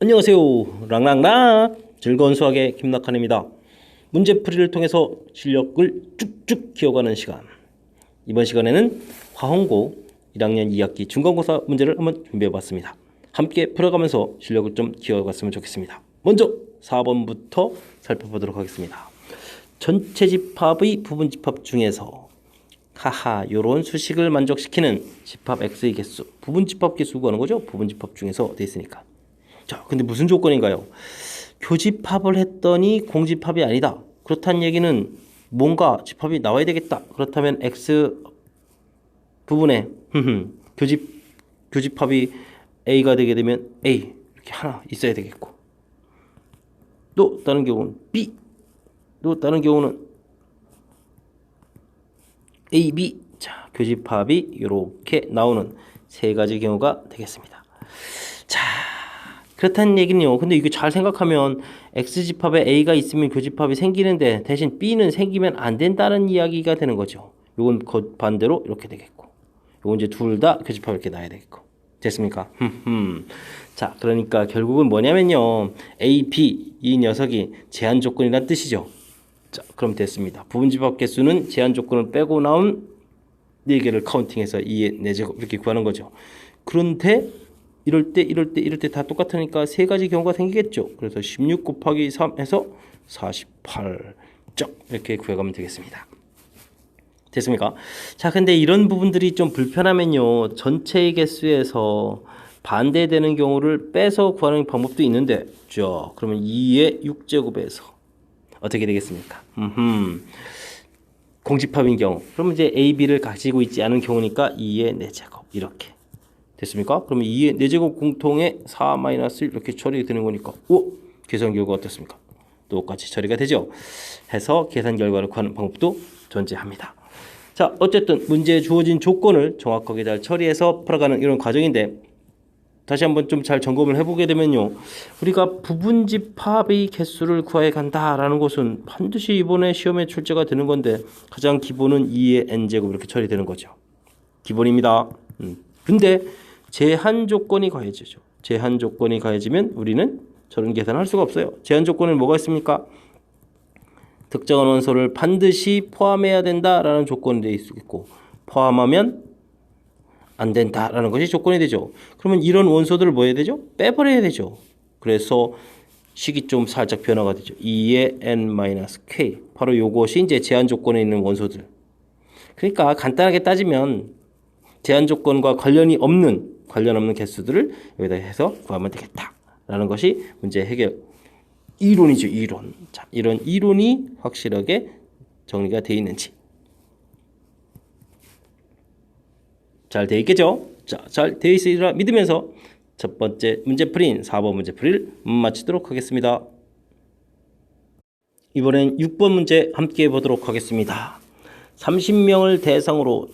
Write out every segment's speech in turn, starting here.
안녕하세요. 랑랑랑 즐거운 수학의 김낙한입니다. 문제풀이를 통해서 실력을 쭉쭉 키워가는 시간. 이번 시간에는 화홍고 1학년 2학기 중간고사 문제를 한번 준비해봤습니다. 함께 풀어가면서 실력을 좀 키워갔으면 좋겠습니다. 먼저 4번부터 살펴보도록 하겠습니다. 전체 집합의 부분 집합 중에서 요런 수식을 만족시키는 집합 x의 개수, 부분 집합 개수 구하는 거죠. 부분 집합 중에서 돼 있으니까. 자, 근데 무슨 조건인가요? 교집합을 했더니 공집합이 아니다. 그렇다는 얘기는 뭔가 집합이 나와야 되겠다. 그렇다면 x 부분에 교집합이 a가 되게 되면 a 이렇게 하나 있어야 되겠고, 또 다른 경우는 b, 또 다른 경우는 a, b. 자, 교집합이 이렇게 나오는 세 가지 경우가 되겠습니다. 자, 그렇다는 얘기는요. 근데 이거 잘 생각하면 X집합에 A가 있으면 교집합이 생기는데 대신 B는 생기면 안 된다는 이야기가 되는 거죠. 요건 반대로 이렇게 되겠고, 요건 이제 둘 다 교집합 이렇게 나야 되겠고. 됐습니까? 자, 그러니까 결국은 뭐냐면요. A, B 이 녀석이 제한 조건이란 뜻이죠. 자, 그럼 됐습니다. 부분집합 개수는 제한 조건을 빼고 나온 4개를 카운팅해서 2의 4제곱 이렇게 구하는 거죠. 그런데 이럴 때 다 똑같으니까 세 가지 경우가 생기겠죠. 그래서 16 곱하기 3 해서 48점 이렇게 구해가면 되겠습니다. 됐습니까? 자, 근데 이런 부분들이 좀 불편하면요. 전체의 개수에서 반대되는 경우를 빼서 구하는 방법도 있는데, 죠. 그러면 2의 6제곱에서 어떻게 되겠습니까? 공집합인 경우. 그러면 이제 A, B를 가지고 있지 않은 경우니까 2의 4제곱 이렇게. 됐습니까? 그러면 2의 4제곱 공통에 4-1 이렇게 처리가 되는 거니까 계산 결과가 어떻습니까? 똑같이 처리가 되죠. 해서 계산 결과를 구하는 방법도 존재합니다. 자, 어쨌든 문제에 주어진 조건을 정확하게 잘 처리해서 풀어가는 이런 과정인데, 다시 한번 좀 잘 점검을 해보게 되면요. 우리가 부분집합의 개수를 구해 간다라는 것은 반드시 이번에 시험에 출제가 되는 건데, 가장 기본은 2의 n제곱 이렇게 처리되는 거죠. 기본입니다. 근데 제한 조건이 가해지죠. 제한 조건이 가해지면 우리는 저런 계산을 할 수가 없어요. 제한 조건은 뭐가 있습니까? 특정한 원소를 반드시 포함해야 된다라는 조건이 되어 있고, 포함하면 안 된다라는 것이 조건이 되죠. 그러면 이런 원소들을 뭐 해야 되죠? 빼버려야 되죠. 그래서 식이 좀 살짝 변화가 되죠. 2의 n-k. 바로 요것이 이제 제한 조건에 있는 원소들. 그러니까 간단하게 따지면 제한 조건과 관련 없는 개수들을 여기다 해서 구하면 되겠다라는 것이 문제 해결 이론이죠. 이론. 자, 이런 이론이 확실하게 정리가 되어 있는지 잘 되어 있겠죠? 자, 잘 되어 있으리라 믿으면서 첫 번째 문제풀이인 4번 문제풀이를 마치도록 하겠습니다. 이번엔 6번 문제 함께 해보도록 하겠습니다. 30명을 대상으로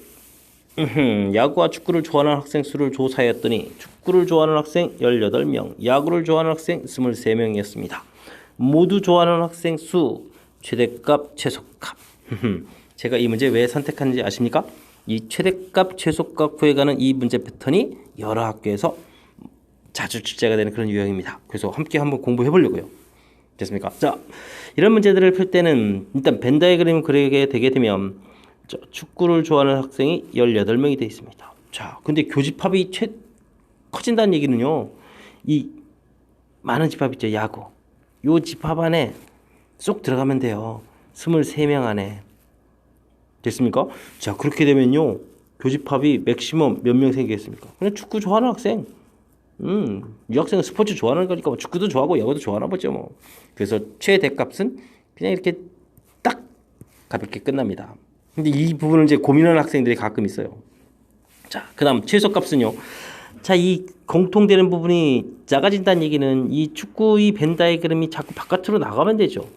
야구와 축구를 좋아하는 학생 수를 조사했더니 축구를 좋아하는 학생 18명, 야구를 좋아하는 학생 23명이었습니다. 모두 좋아하는 학생 수, 최대값, 최소값. 제가 이 문제 왜 선택하는지 아십니까? 이 최대값, 최소값 구해가는 이 문제 패턴이 여러 학교에서 자주 출제가 되는 그런 유형입니다. 그래서 함께 한번 공부해 보려고요. 됐습니까? 자, 이런 문제들을 풀 때는 일단 벤 다이어그램을 그리게 되게 되면 축구를 좋아하는 학생이 18명이 되어 있습니다. 자, 근데 교집합이 커진다는 얘기는요, 이 많은 집합 있죠. 야구. 요 집합 안에 쏙 들어가면 돼요. 23명 안에. 됐습니까? 자, 그렇게 되면요, 교집합이 맥시멈 몇 명 생기겠습니까? 그냥 축구 좋아하는 학생. 이 학생은 스포츠 좋아하는 거니까 축구도 좋아하고 야구도 좋아하나 보죠 뭐. 그래서 최대값은 그냥 이렇게 딱 가볍게 끝납니다. 근데 이 부분을 이제 고민하는 학생들이 가끔 있어요. 자, 그 다음 최소값은요. 자, 이 공통되는 부분이 작아진다는 얘기는 이 축구의 벤 다이어그램이 자꾸 바깥으로 나가면 되죠.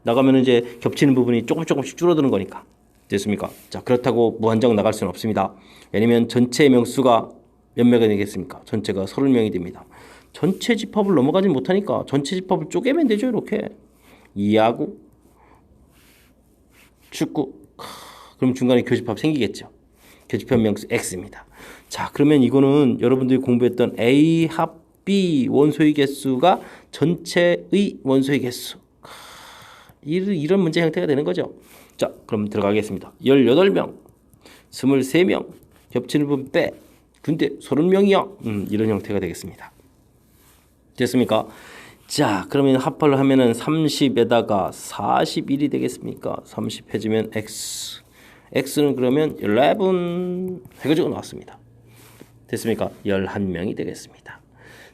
나가면 이제 겹치는 부분이 조금씩 줄어드는 거니까. 됐습니까? 자, 그렇다고 무한정 나갈 수는 없습니다. 왜냐면 전체 명수가 몇 명이 되겠습니까? 전체가 30명이 됩니다. 전체 집합을 넘어가지 못하니까 전체 집합을 쪼개면 되죠. 이렇게 야구, 축구, 그럼 중간에 교집합 생기겠죠. 교집합 명수 X입니다. 자, 그러면 이거는 여러분들이 공부했던 A 합 B 원소의 개수가 전체의 원소의 개수. 이런 문제 형태가 되는 거죠. 자, 그럼 들어가겠습니다. 18명, 23명, 겹치는 분 빼. 근데 30명이야. 이런 형태가 되겠습니다. 됐습니까? 자, 그러면 합을 하면은 30에다가 41이 되겠습니까? 30 해주면 X. X는 그러면 11 해가지고 나왔습니다. 됐습니까? 11명이 되겠습니다.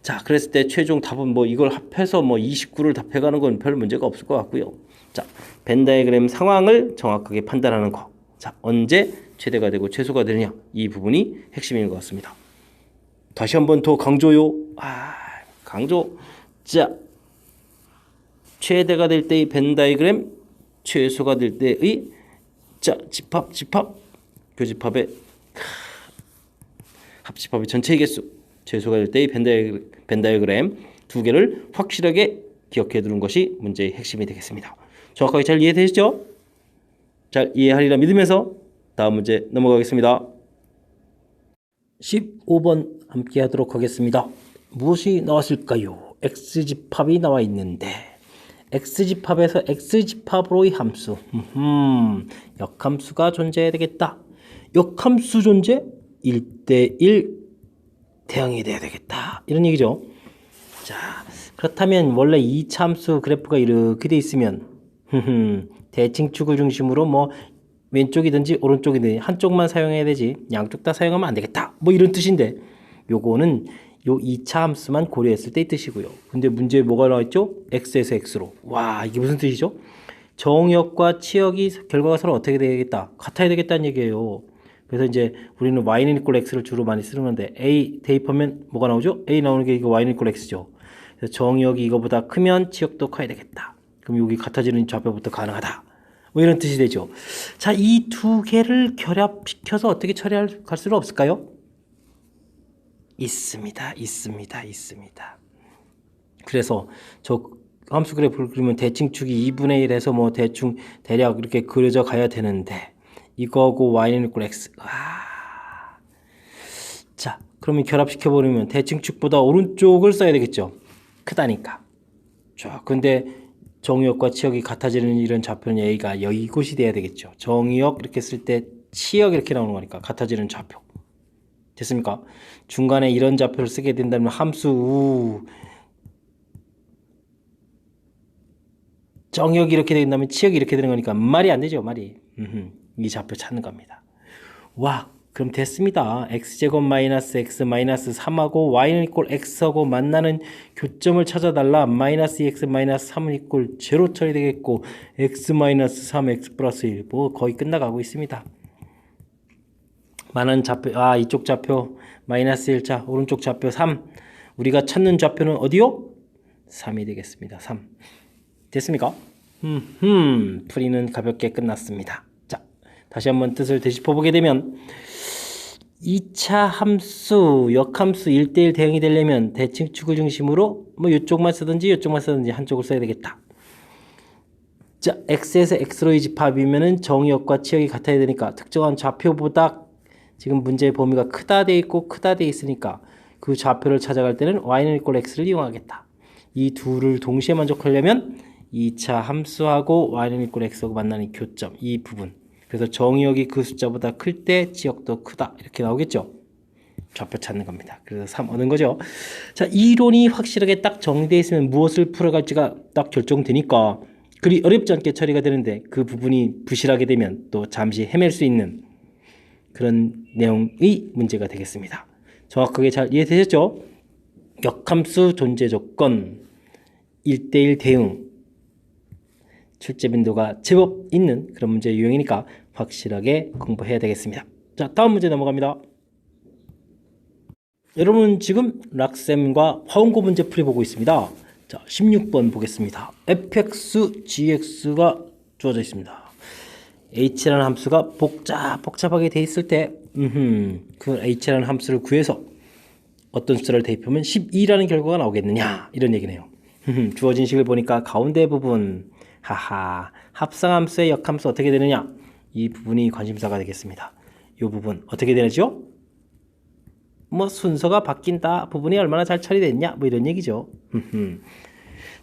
자, 그랬을 때 최종 답은 뭐 이걸 합해서 뭐 29를 답해가는 건 별 문제가 없을 것 같고요. 자, 벤 다이어그램 상황을 정확하게 판단하는 거. 자, 언제 최대가 되고 최소가 되느냐. 이 부분이 핵심인 것 같습니다. 다시 한번 더 강조요. 강조. 자, 최대가 될 때의 벤 다이어그램, 최소가 될 때의 자, 집합, 교집합의 합집합의 전체의 개수, 최소가 될 때의 벤 다이어그램 두 개를 확실하게 기억해 두는 것이 문제의 핵심이 되겠습니다. 정확하게 잘 이해되시죠? 잘 이해하리라 믿으면서 다음 문제 넘어가겠습니다. 15번 함께 하도록 하겠습니다. 무엇이 나왔을까요? X집합이 나와 있는데 X집합에서 X집합으로의 함수 역함수가 존재해야 되겠다. 역함수 존재 1대1 대응이 돼야 되겠다. 이런 얘기죠. 자, 그렇다면 원래 2차 함수 그래프가 이렇게 돼 있으면 대칭축을 중심으로 뭐 왼쪽이든지 오른쪽이든지 한쪽만 사용해야 되지 양쪽 다 사용하면 안 되겠다. 뭐 이런 뜻인데 요거는 요 2차 함수만 고려했을 때의 뜻이고요. 근데 문제에 뭐가 나와있죠? X에서 X로. 와, 이게 무슨 뜻이죠? 정역과 치역이 결과가 서로 어떻게 되겠다? 같아야 되겠다는 얘기예요. 그래서 이제 우리는 y는 equal x를 주로 많이 쓰는 건데 a 대입하면 뭐가 나오죠? a 나오는 게 이거 y는 equal x죠. 그래서 정역이 이거보다 크면 치역도 커야 되겠다. 그럼 여기 같아지는 좌표부터 가능하다. 뭐 이런 뜻이 되죠. 자, 이 두 개를 결합시켜서 어떻게 처리할 수는 없을까요? 있습니다. 그래서 저 함수 그래프를 그리면 대칭축이 2분의 1에서 뭐 대충 대략 이렇게 그려져 가야 되는데 이거하고 y는 equal x. 자, 그러면 결합시켜 버리면 대칭축보다 오른쪽을 써야 되겠죠. 크다니까. 자, 근데 정의역과 치역이 같아지는 이런 좌표는 a가 이곳이 돼야 되겠죠. 정의역 이렇게 쓸 때 치역 이렇게 나오는 거니까 같아지는 좌표. 됐습니까? 중간에 이런 좌표를 쓰게 된다면 함수 정역이 이렇게 된다면 치역이 이렇게 되는 거니까 말이 안 되죠. 말이. 이 좌표 찾는 겁니다. 와, 그럼 됐습니다. x제곱 마이너스 x 마이너스 3하고 y는 equal x하고 만나는 교점을 찾아달라. 마이너스 2x 마이너스 3은 equal 0 처리되겠고 x 마이너스 3 x 플러스 1 뭐 거의 끝나가고 있습니다. 많은 좌표, 이쪽 좌표 마이너스 1자 오른쪽 좌표 3. 우리가 찾는 좌표는 어디요? 3이 되겠습니다. 3. 됐습니까? 풀이는 가볍게 끝났습니다. 자, 다시 한번 뜻을 되짚어보게 되면 2차 함수, 역함수 1대1 대응이 되려면 대칭축을 중심으로 뭐 이쪽만 쓰든지 이쪽만 쓰든지 한쪽을 써야 되겠다. 자, x에서 x로의 집합이면은 정의역과 치역이 같아야 되니까 특정한 좌표보다 지금 문제의 범위가 크다 돼 있고 크다 돼 있으니까 그 좌표를 찾아갈 때는 y는 equal x를 이용하겠다. 이 둘을 동시에 만족하려면 2차 함수하고 y는 equal x하고 만나는 교점, 이 부분. 그래서 정의역이 그 숫자보다 클 때 지역도 크다. 이렇게 나오겠죠. 좌표 찾는 겁니다. 그래서 3 얻는 거죠. 자, 이론이 확실하게 딱 정리되어 있으면 무엇을 풀어갈지가 딱 결정되니까 그리 어렵지 않게 처리가 되는데 그 부분이 부실하게 되면 또 잠시 헤맬 수 있는 그런 내용의 문제가 되겠습니다. 정확하게 잘 이해되셨죠? 역함수 존재 조건 1대1 대응 출제 빈도가 제법 있는 그런 문제 유형이니까 확실하게 공부해야 되겠습니다. 자, 다음 문제 넘어갑니다. 여러분 지금 락셈과 화원고 문제 풀이 보고 있습니다. 자, 16번 보겠습니다. fx, gx가 주어져 있습니다. h라는 함수가 복잡하게 돼 있을 때 그 h라는 함수를 구해서 어떤 숫자를 대입하면 12라는 결과가 나오겠느냐 이런 얘기네요. 주어진 식을 보니까 가운데 부분 합성함수의 역함수 어떻게 되느냐 이 부분이 관심사가 되겠습니다. 이 부분 어떻게 되죠? 뭐 순서가 바뀐다. 부분이 얼마나 잘 처리됐냐. 뭐 이런 얘기죠.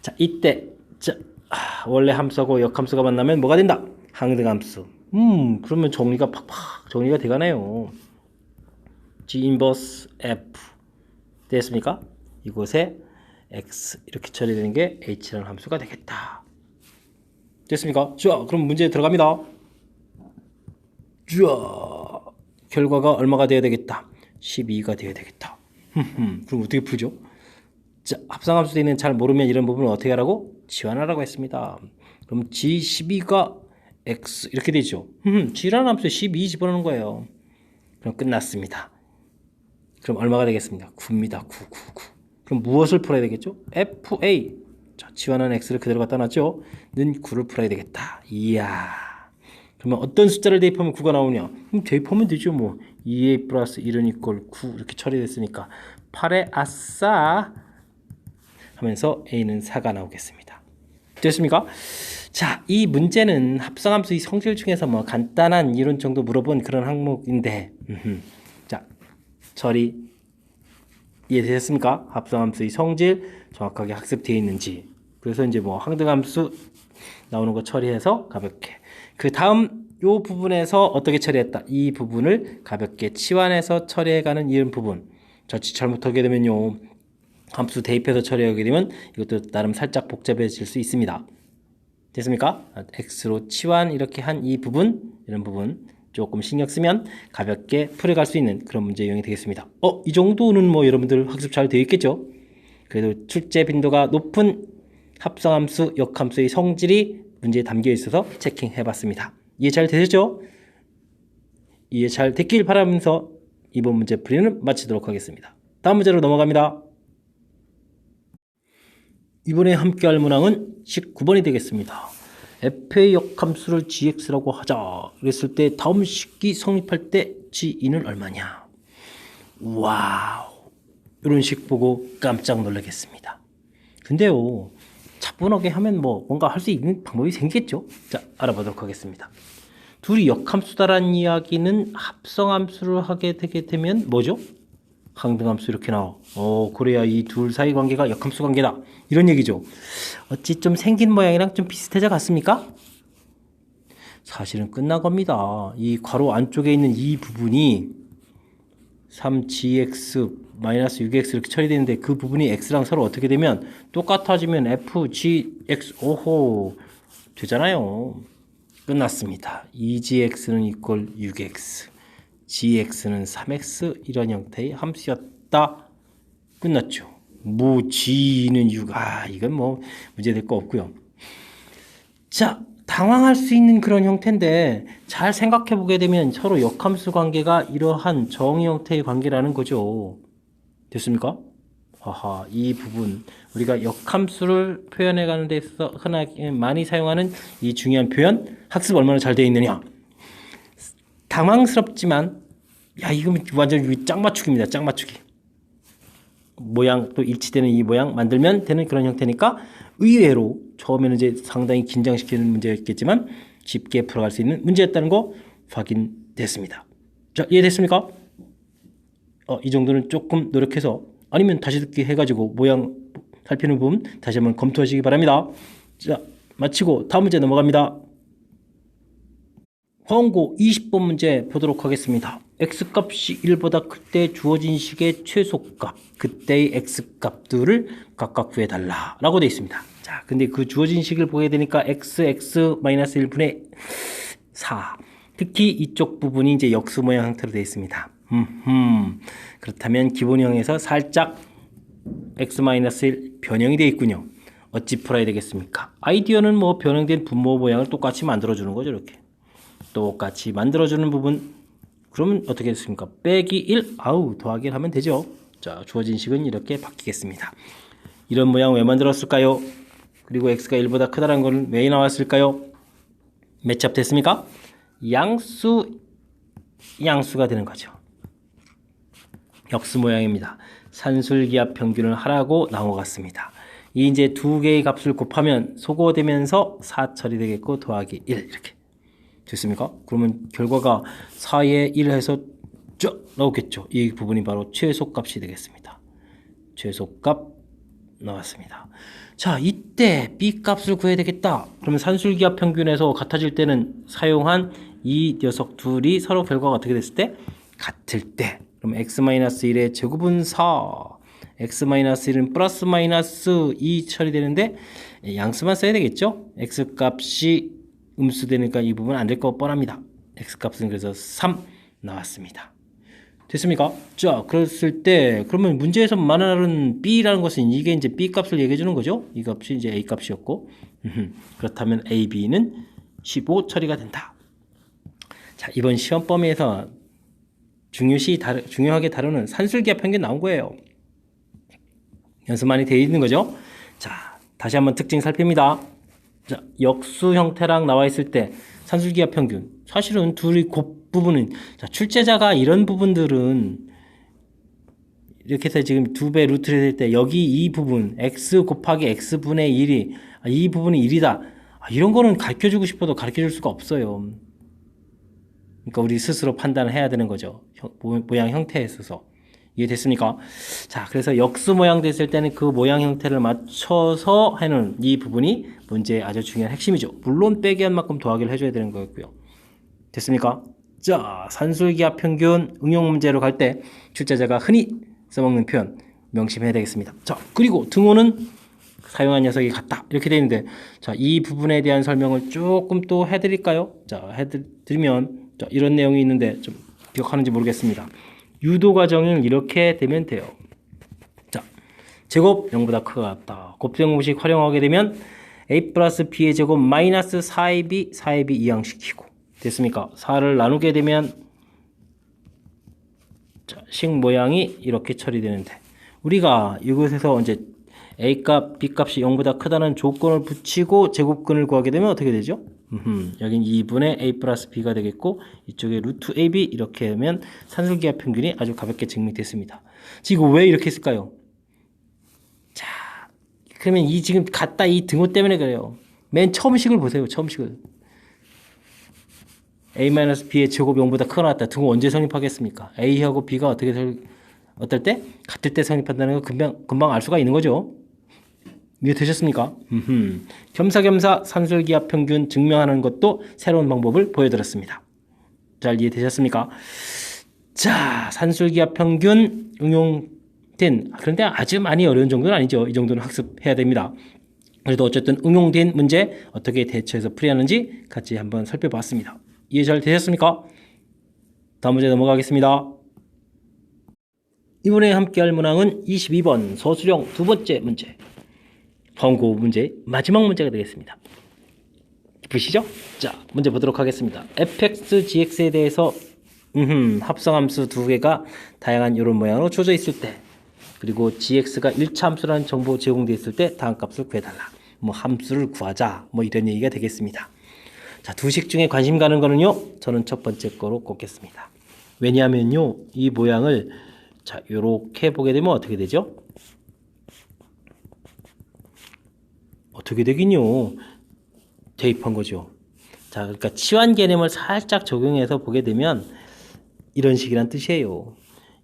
자, 이때 원래 함수하고 역함수가 만나면 뭐가 된다? 항등함수. 그러면 정리가 팍팍 정리가 돼가네요. G 인버스 F 됐습니까? 이곳에 X 이렇게 처리되는 게 H라는 함수가 되겠다. 됐습니까? 자, 그럼 문제 들어갑니다. 자, 결과가 얼마가 되어야 되겠다? 12가 되어야 되겠다. 그럼 어떻게 풀죠? 자, 합성함수 되는 잘 모르면 이런 부분을 어떻게 하라고? 치환하라고 했습니다. 그럼 G12가 X 이렇게 되죠. G라는 함수에 12 집어넣는 거예요. 그럼 끝났습니다. 그럼 얼마가 되겠습니까? 9입니다. 9. 그럼 무엇을 풀어야 되겠죠? FA. 자, 치환한 X를 그대로 갖다 놨죠? 는 9를 풀어야 되겠다. 이야. 그러면 어떤 숫자를 대입하면 9가 나오냐? 그럼 대입하면 되죠. 뭐 2A 플러스 1은 이꼴 9 이렇게 처리됐으니까 8에 아싸 하면서 A는 4가 나오겠습니다. 됐습니까? 자, 이 문제는 합성함수의 성질 중에서 뭐 간단한 이론 정도 물어본 그런 항목인데 자, 처리 이해되셨습니까? 합성함수의 성질 정확하게 학습되어 있는지. 그래서 이제 뭐 항등함수 나오는 거 처리해서 가볍게. 그 다음 요 부분에서 어떻게 처리했다? 이 부분을 가볍게 치환해서 처리해가는 이런 부분. 자칫 잘못하게 되면요. 함수 대입해서 처리하게 되면 이것도 나름 살짝 복잡해질 수 있습니다. 됐습니까? X로 치환 이렇게 한 이 부분, 이런 부분 조금 신경 쓰면 가볍게 풀어갈 수 있는 그런 문제 유형이 되겠습니다. 이 정도는 뭐 여러분들 학습 잘 되어 있겠죠? 그래도 출제 빈도가 높은 합성함수, 역함수의 성질이 문제에 담겨 있어서 체킹해 봤습니다. 이해 잘 되셨죠? 이해 잘 됐길 바라면서 이번 문제 풀이는 마치도록 하겠습니다. 다음 문제로 넘어갑니다. 이번에 함께 할 문항은 19번이 되겠습니다. f의 역함수를 gx라고 하자. 그랬을 때 다음 식이 성립할 때 g2는 얼마냐? 와우. 이런 식 보고 깜짝 놀라겠습니다. 근데요, 차분하게 하면 뭐 뭔가 할 수 있는 방법이 생기겠죠? 자, 알아보도록 하겠습니다. 둘이 역함수다라는 이야기는 합성함수를 하게 되게 되면 뭐죠? 항등함수 이렇게 나와. 그래야 이 둘 사이 관계가 역함수 관계다. 이런 얘기죠. 어찌 좀 생긴 모양이랑 좀 비슷해져 갔습니까? 사실은 끝난 겁니다. 이 괄호 안쪽에 있는 이 부분이 3gx-6x 이렇게 처리되는데 그 부분이 x랑 서로 어떻게 되면 똑같아지면 fgx 오호 되잖아요. 끝났습니다. 2gx는 이꼴 6x gx는 3x 이런 형태의 함수였다. 끝났죠. g는 6. 이건 뭐 문제될 거 없고요. 자, 당황할 수 있는 그런 형태인데 잘 생각해 보게 되면 서로 역함수 관계가 이러한 정의 형태의 관계라는 거죠. 됐습니까? 이 부분 우리가 역함수를 표현해 가는 데 있어서 흔하게 많이 사용하는 이 중요한 표현 학습 얼마나 잘 되어 있느냐. 당황스럽지만 이거 완전 짝 맞추기입니다. 짝 맞추기. 모양 또 일치되는 이 모양 만들면 되는 그런 형태니까 의외로 처음에는 이제 상당히 긴장시키는 문제였겠지만 쉽게 풀어갈 수 있는 문제였다는 거 확인됐습니다. 자, 이해됐습니까? 이 정도는 조금 노력해서 아니면 다시 듣기 해가지고 모양 살피는 부분 다시 한번 검토하시기 바랍니다. 자, 마치고 다음 문제 넘어갑니다. 광고 20번 문제 보도록 하겠습니다. x값이 1보다 클 때 주어진 식의 최소값, 그때의 x값들을 각각 구해달라 라고 되어 있습니다. 자, 근데 그 주어진 식을 보게 되니까 x-1분의 4. 특히 이쪽 부분이 이제 역수 모양 형태로 되어 있습니다. 그렇다면 기본형에서 살짝 x-1 변형이 되어 있군요. 어찌 풀어야 되겠습니까? 아이디어는 뭐 변형된 분모 모양을 똑같이 만들어주는 거죠. 이렇게. 똑같이 만들어주는 부분. 그러면 어떻게 됐습니까? 빼기 1, 더하기 1 하면 되죠. 자, 주어진 식은 이렇게 바뀌겠습니다. 이런 모양 왜 만들었을까요? 그리고 x가 1보다 크다는 건 왜 나왔을까요? 매치업 됐습니까? 양수가 되는 거죠. 역수 모양입니다. 산술기압 평균을 하라고 나오갔습니다. 이 이제 두 개의 값을 곱하면 소거되면서 4 처리되겠고 더하기 1 이렇게 됐습니까? 그러면 결과가 4에 1 해서 나오겠죠. 이 부분이 바로 최소값이 되겠습니다. 최소값 나왔습니다. 자, 이때 B 값을 구해야 되겠다. 그러면 산술기하 평균에서 같아질 때는 사용한 이 녀석 둘이 서로 결과가 어떻게 됐을 때? 같을 때. 그럼 x-1의 제곱은 4. x-1은 플러스 마이너스 2 처리되는데 양수만 써야 되겠죠? x 값이 음수되니까 이 부분 안 될 거 뻔합니다. x 값은 그래서 3 나왔습니다. 됐습니까? 자, 그랬을 때 그러면 문제에서 말하는 b라는 것은 이게 이제 b 값을 얘기해 주는 거죠. 이 값이 이제 a 값이었고 그렇다면 a, b는 15 처리가 된다. 자, 이번 시험 범위에서 중요하게 다루는 산술기하 평균 나온 거예요. 연습 많이 되어 있는 거죠. 자, 다시 한번 특징 살핍니다. 자, 역수 형태랑 나와 있을 때 산술기하 평균 사실은 둘이 곱부분은 자, 출제자가 이런 부분들은 이렇게 해서 지금 2배 루트를 될 때 여기 이 부분 x 곱하기 x분의 1이 이 부분이 1이다 이런 거는 가르쳐주고 싶어도 가르쳐줄 수가 없어요. 그러니까 우리 스스로 판단을 해야 되는 거죠. 모양 형태에 있어서. 이해됐습니까? 자, 그래서 역수 모양 됐을 때는 그 모양 형태를 맞춰서 하는 이 부분이 문제의 아주 중요한 핵심이죠. 물론 빼기한 만큼 더하기를 해줘야 되는 거였고요. 됐습니까? 자, 산술기하 평균 응용 문제로 갈 때 출제자가 흔히 써먹는 표현 명심해야 되겠습니다. 자, 그리고 등호는 사용한 녀석이 같다 이렇게 되어 있는데 자, 이 부분에 대한 설명을 조금 또 해드릴까요? 자, 해드리면 자, 이런 내용이 있는데 좀 기억하는지 모르겠습니다. 유도 과정을 이렇게 되면 돼요. 자, 제곱 0보다 크가 같다. 곱셈 공식 활용하게 되면 a 플러스 b의 제곱 마이너스 4ab 4ab 이항시키고 됐습니까? 4를 나누게 되면 자, 식 모양이 이렇게 처리되는데 우리가 이곳에서 이제 a값 b값이 0보다 크다는 조건을 붙이고 제곱근을 구하게 되면 어떻게 되죠? 여긴 2분의 a 플러스 b가 되겠고 이쪽에 루트 ab 이렇게 하면 산술기하 평균이 아주 가볍게 증명됐습니다. 지금 왜 이렇게 했을까요? 자, 그러면 이 지금 같다 이 등호 때문에 그래요. 맨 처음 식을 보세요. 처음 식을 a-b의 제곱 0보다 크가 나왔다. 등호 언제 성립하겠습니까? a하고 b가 어떨 때? 같을 때 성립한다는 거 금방 알 수가 있는 거죠. 이해되셨습니까? 겸사겸사 산술기하 평균 증명하는 것도 새로운 방법을 보여드렸습니다. 잘 이해되셨습니까? 자, 산술기하 평균 응용된 그런데 아주 많이 어려운 정도는 아니죠. 이 정도는 학습해야 됩니다. 그래도 어쨌든 응용된 문제 어떻게 대처해서 풀이하는지 같이 한번 살펴봤습니다. 이해 잘 되셨습니까? 다음 문제 넘어가겠습니다. 이번에 함께할 문항은 22번 서술형 두 번째 문제. 번고 문제 마지막 문제가 되겠습니다. 기쁘시죠? 자, 문제 보도록 하겠습니다. fx, gx에 대해서 합성함수 두 개가 다양한 이런 모양으로 주어져 있을 때 그리고 gx가 1차 함수라는 정보 제공되어 있을 때 다음 값을 구해달라. 뭐 함수를 구하자 뭐 이런 얘기가 되겠습니다. 자, 두 식 중에 관심 가는 거는요. 저는 첫 번째 거로 꼽겠습니다. 왜냐하면요. 이 모양을 자, 요렇게 보게 되면 어떻게 되죠? 어떻게 되긴요. 대입한 거죠. 자, 그러니까 치환 개념을 살짝 적용해서 보게 되면 이런 식이란 뜻이에요.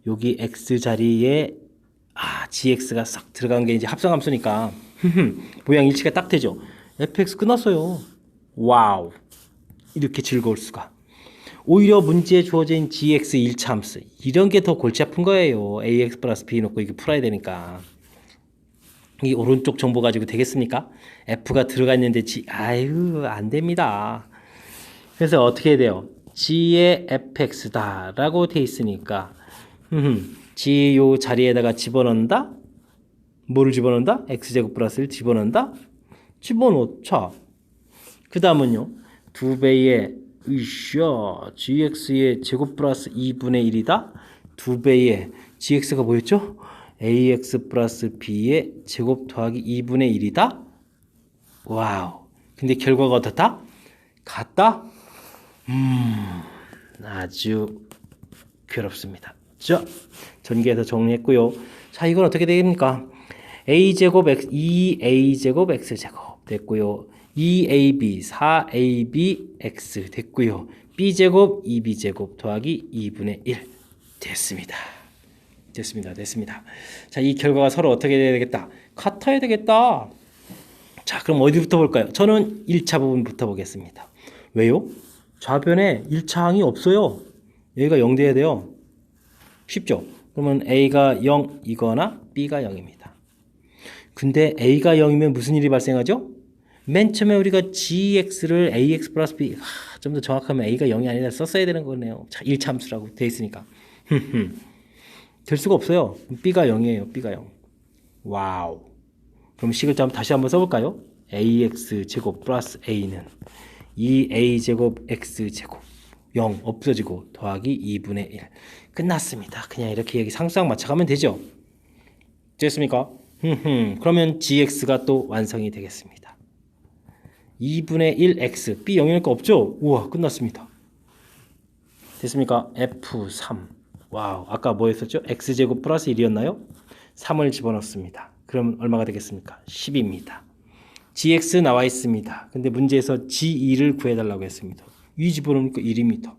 여기 x 자리에 gx가 싹 들어간 게 이제 합성함수니까 모양 일치가 딱 되죠. fx 끝났어요. 와우. 이렇게 즐거울 수가. 오히려 문제에 주어진 gx 1차 함수 이런 게 더 골치 아픈 거예요. ax 플러스 b 놓고 이게 풀어야 되니까. 이 오른쪽 정보 가지고 되겠습니까? f가 들어가 있는데 안 됩니다. 그래서 어떻게 해야 돼요? g의 fx다 라고 돼 있으니까 g 요 자리에다가 집어넣는다? 뭐를 집어넣는다? x제곱 플러스 1 집어넣는다? 집어넣자. 그 다음은요 2배의 gx의 제곱 플러스 2분의 1이다 2배의 gx가 뭐였죠? ax 플러스 b의 제곱 더하기 2분의 1이다 와우. 근데 결과가 어떻다? 같다? 아주 괴롭습니다. 자, 전개해서 정리했고요. 자, 이건 어떻게 되겠습니까? a제곱 x 2a제곱 x제곱 됐고요. 2ab 4ab x 됐고요. b제곱 2b제곱 더하기 2분의 1 됐습니다. 됐습니다. 자, 이 결과가 서로 어떻게 돼야 되겠다? 같아야 되겠다. 자, 그럼 어디부터 볼까요? 저는 1차 부분부터 보겠습니다. 왜요? 좌변에 1차 항이 없어요. 여기가 0 돼야 돼요. 쉽죠? 그러면 A가 0이거나 B가 0입니다. 근데 A가 0이면 무슨 일이 발생하죠? 맨 처음에 우리가 GX를 AX 플러스 B, 좀 더 정확하면 A가 0이 아니라 썼어야 되는 거네요. 자, 1차 함수라고 돼 있으니까. 될 수가 없어요. B가 0이에요. B가 0. 와우. 그럼 식을 다시 한번 써볼까요? AX 제곱 플러스 A는 2A 제곱 X 제곱 0 없어지고 더하기 2분의 1. 끝났습니다. 그냥 이렇게 여기 상수항 맞춰가면 되죠. 됐습니까? 그러면 GX가 또 완성이 되겠습니다. 2분의 1X B 0일 거 없죠? 우와, 끝났습니다. 됐습니까? F3. 와우, 아까 뭐 했었죠? X제곱 플러스 1이었나요? 3을 집어넣습니다. 그럼 얼마가 되겠습니까? 10입니다. GX 나와 있습니다. 근데 문제에서 G2를 구해달라고 했습니다. 2 집어넣으니까 1입니다.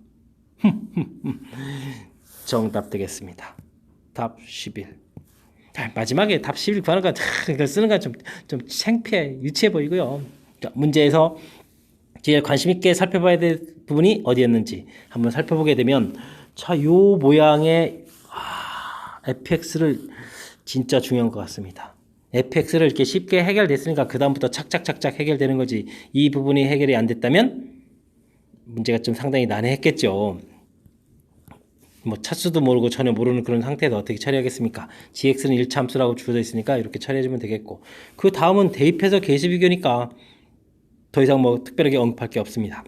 정답 되겠습니다. 답 11. 마지막에 답 11 구하는 거 이걸 쓰는 건 좀 창피해, 유치해 보이고요. 자, 문제에서 제일 관심 있게 살펴봐야 될 부분이 어디였는지 한번 살펴보게 되면, 자, 요 모양의 fx를 진짜 중요한 것 같습니다. fx를 이렇게 쉽게 해결됐으니까 그 다음부터 착착착착 해결되는 거지. 이 부분이 해결이 안 됐다면 문제가 좀 상당히 난해했겠죠. 뭐 차수도 모르고 전혀 모르는 그런 상태에서 어떻게 처리하겠습니까? gx는 1차 함수라고 주어져 있으니까 이렇게 처리해주면 되겠고, 그 다음은 대입해서 계수 비교니까 더 이상 뭐 특별하게 언급할 게 없습니다.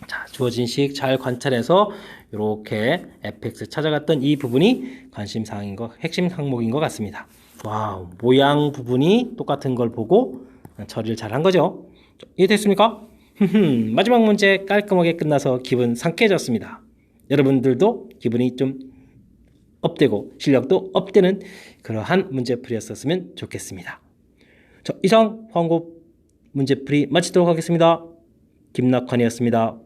자, 주어진 식 잘 관찰해서 이렇게 fx 찾아갔던 이 부분이 관심사항인 거, 핵심 항목인 것 같습니다. 와우, 모양 부분이 똑같은 걸 보고 처리를 잘 한 거죠. 이해됐습니까? 마지막 문제 깔끔하게 끝나서 기분 상쾌해졌습니다. 여러분들도 기분이 좀 업되고 실력도 업되는 그러한 문제풀이였었으면 좋겠습니다. 자, 이상 황곱 문제풀이 마치도록 하겠습니다. 김낙환이었습니다.